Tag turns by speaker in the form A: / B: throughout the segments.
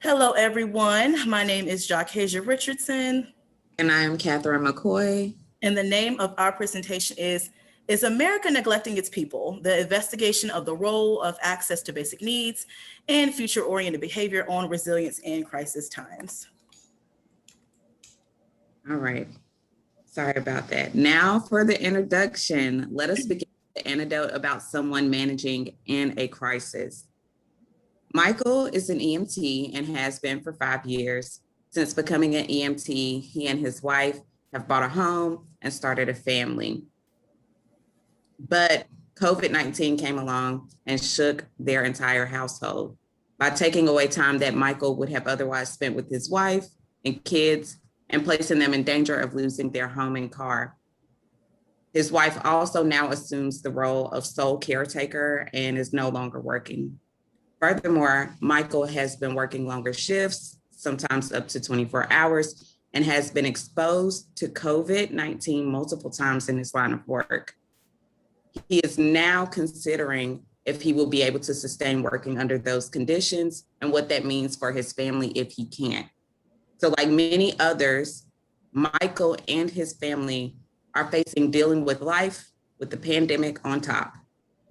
A: Hello, everyone. My name is Jahkazia Richardson.
B: And I am Katherine McKoy.
A: And the name of our presentation is America Neglecting Its People? The investigation of the role of access to basic needs and future-oriented behavior on resilience in crisis times.
B: All right. Sorry about that. Now for the introduction. Let us begin with the anecdote about someone managing in a crisis. Michael is an EMT and has been for 5 years. Since becoming an EMT, he and his wife have bought a home and started a family. But COVID-19 came along and shook their entire household by taking away time that Michael would have otherwise spent with his wife and kids and placing them in danger of losing their home and car. His wife also now assumes the role of sole caretaker and is no longer working. Furthermore, Michael has been working longer shifts, sometimes up to 24 hours, and has been exposed to COVID-19 multiple times in his line of work. He is now considering if he will be able to sustain working under those conditions and what that means for his family if he can't. So like many others, Michael and his family are facing dealing with life with the pandemic on top,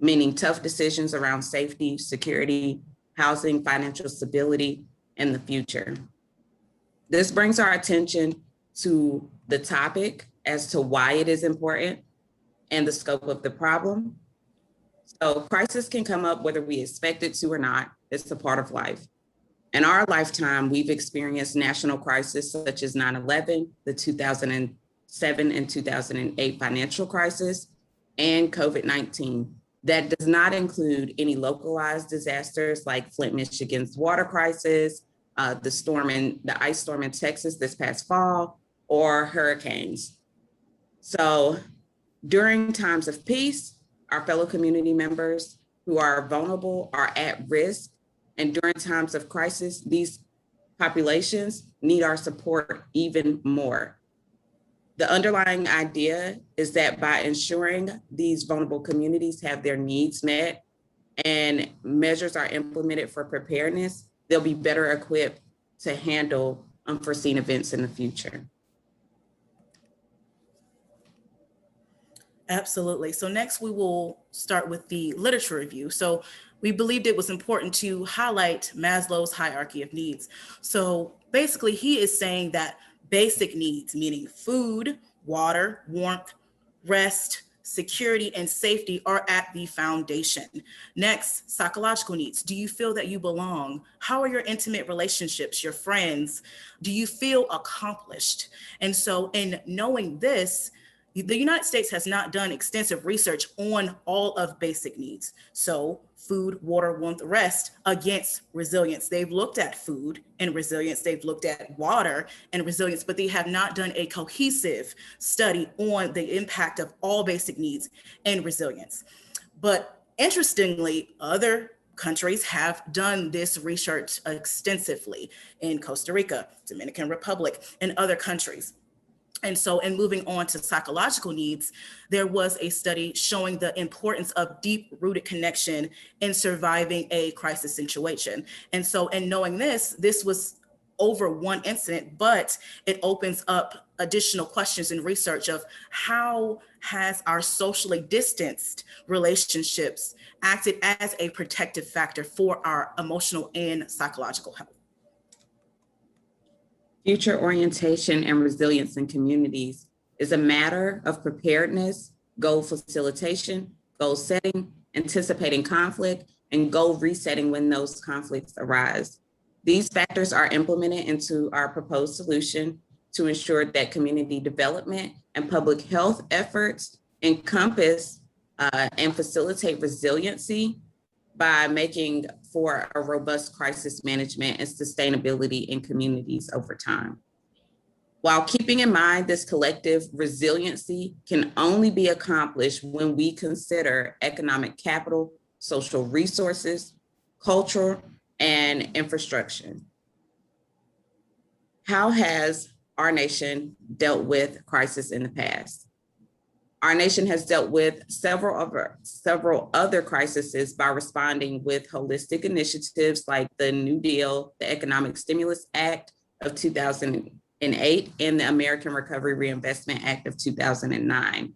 B: meaning tough decisions around safety, security, housing, financial stability, and the future. This brings our attention to the topic as to why it is important and the scope of the problem. So crisis can come up whether we expect it to or not. It's a part of life. In our lifetime, we've experienced national crises such as 9/11, the 2007 and 2008 financial crisis, and COVID-19. That does not include any localized disasters like Flint, Michigan's water crisis, the ice storm in Texas this past fall, or hurricanes. So during times of peace, our fellow community members who are vulnerable are at risk. And during times of crisis, these populations need our support even more. The underlying idea is that by ensuring these vulnerable communities have their needs met and measures are implemented for preparedness, they'll be better equipped to handle unforeseen events in the future.
A: Absolutely. So next we will start with the literature review. So we believed it was important to highlight Maslow's hierarchy of needs. So basically he is saying that basic needs, meaning food, water, warmth, rest, security, and safety are at the foundation. Next, psychological needs. Do you feel that you belong? How are your intimate relationships, your friends? Do you feel accomplished? And so in knowing this, the United States has not done extensive research on all of basic needs. So food, water, warmth, rest against resilience. They've looked at food and resilience. They've looked at water and resilience, but they have not done a cohesive study on the impact of all basic needs and resilience. But interestingly, other countries have done this research extensively in Costa Rica, Dominican Republic, and other countries. And so in moving on to psychological needs, there was a study showing the importance of deep-rooted connection in surviving a crisis situation. And so in knowing this was over one incident, but it opens up additional questions in research of how has our socially distanced relationships acted as a protective factor for our emotional and psychological health.
B: Future orientation and resilience in communities is a matter of preparedness, goal facilitation, goal setting, anticipating conflict, and goal resetting when those conflicts arise. These factors are implemented into our proposed solution to ensure that community development and public health efforts encompass and facilitate resiliency by making for a robust crisis management and sustainability in communities over time. While keeping in mind this collective resiliency can only be accomplished when we consider economic capital, social resources, culture, and infrastructure. How has our nation dealt with crisis in the past? Our nation has dealt with several other crises by responding with holistic initiatives like the New Deal, the Economic Stimulus Act of 2008, and the American Recovery Reinvestment Act of 2009.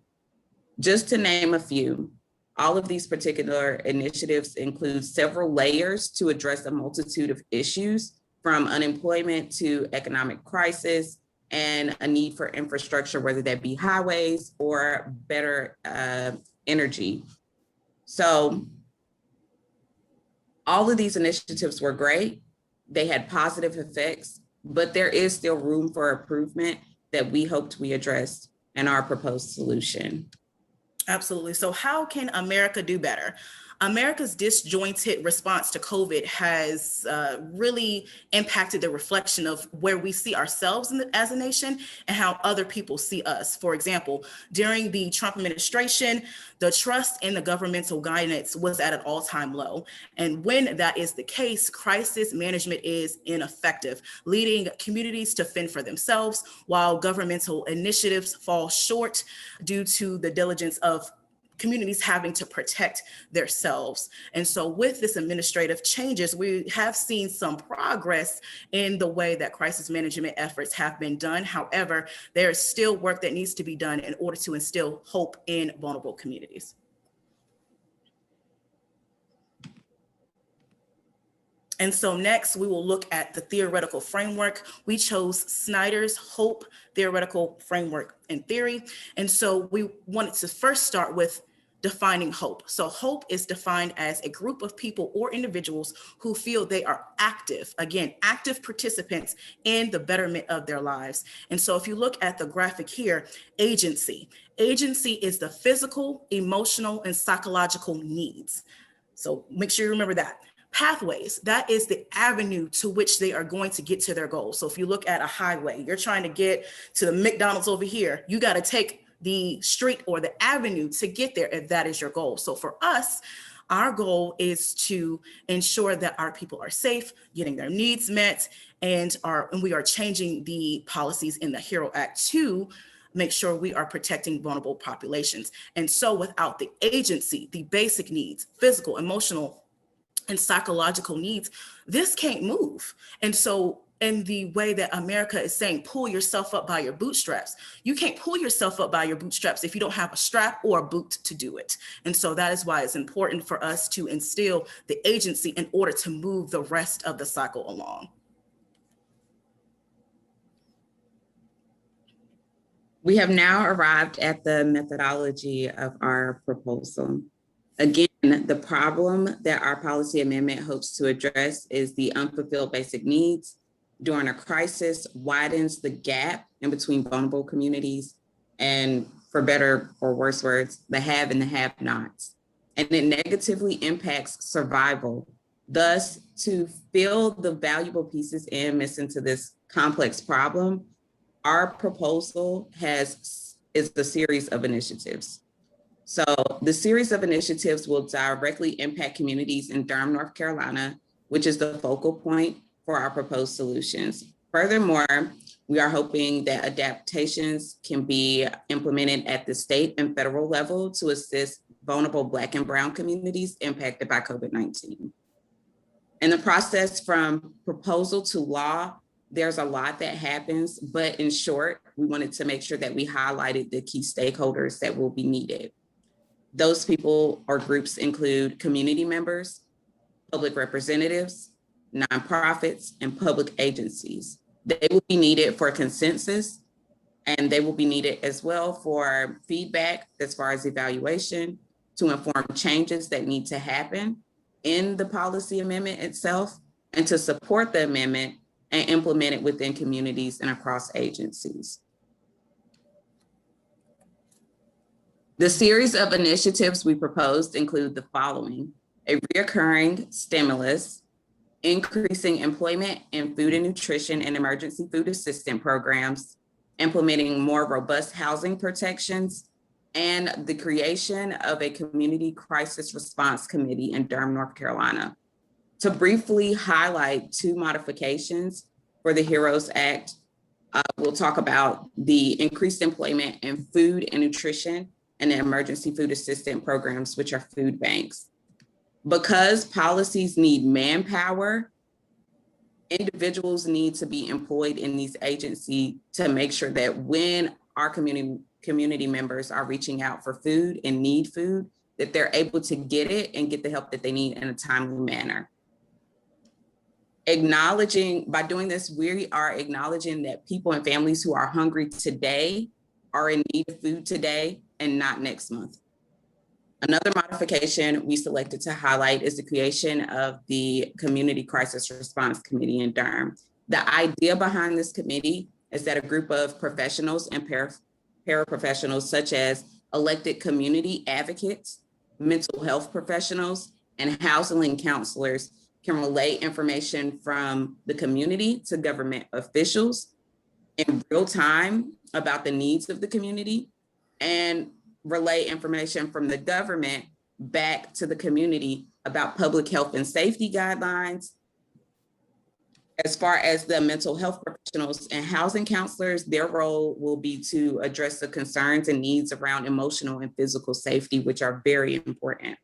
B: Just to name a few, all of these particular initiatives include several layers to address a multitude of issues, from unemployment to economic crisis and a need for infrastructure, whether that be highways or better energy. So all of these initiatives were great. They had positive effects, but there is still room for improvement that we hoped we addressed in our proposed solution.
A: Absolutely. So how can America do better? America's disjointed response to COVID has really impacted the reflection of where we see ourselves as a nation and how other people see us. For example, during the Trump administration, the trust in the governmental guidance was at an all-time low. And when that is the case, crisis management is ineffective, leading communities to fend for themselves while governmental initiatives fall short due to the diligence of communities having to protect themselves. And so with this administrative changes, we have seen some progress in the way that crisis management efforts have been done. However, there is still work that needs to be done in order to instill hope in vulnerable communities. And so next, we will look at the theoretical framework. We chose Snyder's Hope Theoretical Framework and Theory. And so we wanted to first start with defining hope. So hope is defined as a group of people or individuals who feel they are active, again, active participants in the betterment of their lives. And so if you look at the graphic here, agency is the physical, emotional, and psychological needs. So make sure you remember that. Pathways, that is the avenue to which they are going to get to their goal. So if you look at a highway, you're trying to get to the McDonald's over here, you got to take the street or the avenue to get there if that is your goal. So for us, our goal is to ensure that our people are safe, getting their needs met, and we are changing the policies in the HERO Act to make sure we are protecting vulnerable populations. And so without the agency, the basic needs, physical, emotional, and psychological needs, this can't move. And so in the way that America is saying, pull yourself up by your bootstraps, you can't pull yourself up by your bootstraps if you don't have a strap or a boot to do it. And so that is why it's important for us to instill the agency in order to move the rest of the cycle along.
B: We have now arrived at the methodology of our proposal. Again, the problem that our policy amendment hopes to address is the unfulfilled basic needs during a crisis widens the gap in between vulnerable communities and, for better or worse words, the have and the have-nots. And it negatively impacts survival. Thus, to fill the valuable pieces in missing to this complex problem, our proposal is the series of initiatives. So the series of initiatives will directly impact communities in Durham, North Carolina, which is the focal point for our proposed solutions. Furthermore, we are hoping that adaptations can be implemented at the state and federal level to assist vulnerable Black and Brown communities impacted by COVID-19. In the process from proposal to law, there's a lot that happens, but in short, we wanted to make sure that we highlighted the key stakeholders that will be needed. Those people or groups include community members, public representatives, nonprofits, and public agencies. They will be needed for consensus, and they will be needed as well for feedback as far as evaluation to inform changes that need to happen in the policy amendment itself, and to support the amendment and implement it within communities and across agencies. The series of initiatives we proposed include the following: a reoccurring stimulus, increasing employment in food and nutrition and emergency food assistance programs, implementing more robust housing protections, and the creation of a community crisis response committee in Durham, North Carolina. To briefly highlight two modifications for the HEROES Act, we'll talk about the increased employment in food and nutrition and the emergency food assistance programs, which are food banks. Because policies need manpower, individuals need to be employed in these agencies to make sure that when our community members are reaching out for food and need food, that they're able to get it and get the help that they need in a timely manner. By doing this, we are acknowledging that people and families who are hungry today are in need of food today and not next month. Another modification we selected to highlight is the creation of the Community Crisis Response Committee in Durham. The idea behind this committee is that a group of professionals and paraprofessionals, such as elected community advocates, mental health professionals, and housing counselors, can relay information from the community to government officials in real time about the needs of the community, and relay information from the government back to the community about public health and safety guidelines. As far as the mental health professionals and housing counselors, their role will be to address the concerns and needs around emotional and physical safety, which are very important.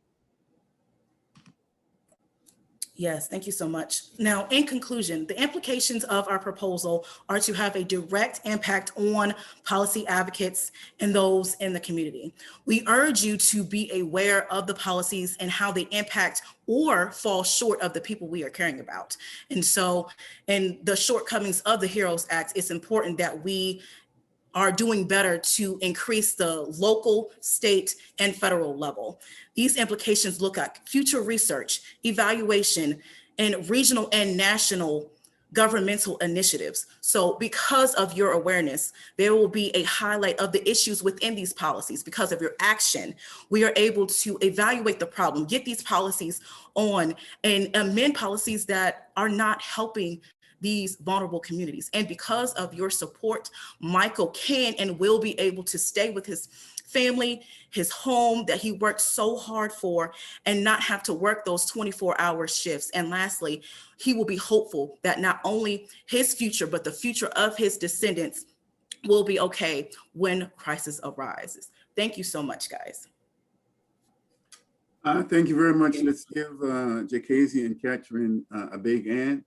A: Yes, thank you so much. Now, in conclusion, the implications of our proposal are to have a direct impact on policy advocates and those in the community. We urge you to be aware of the policies and how they impact or fall short of the people we are caring about. And so, in the shortcomings of the HEROES Act, it's important that we are doing better to increase the local, state, and federal level. These implications look at future research, evaluation, and regional and national governmental initiatives. So because of your awareness, there will be a highlight of the issues within these policies. Because of your action, we are able to evaluate the problem, get these policies on, and amend policies that are not helping these vulnerable communities. And because of your support, Michael can and will be able to stay with his family, his home that he worked so hard for, and not have to work those 24-hour shifts. And lastly, he will be hopeful that not only his future, but the future of his descendants will be okay when crisis arises. Thank you so much, guys.
C: Thank you very much. Let's give Jahkazia and Katherine a big hand.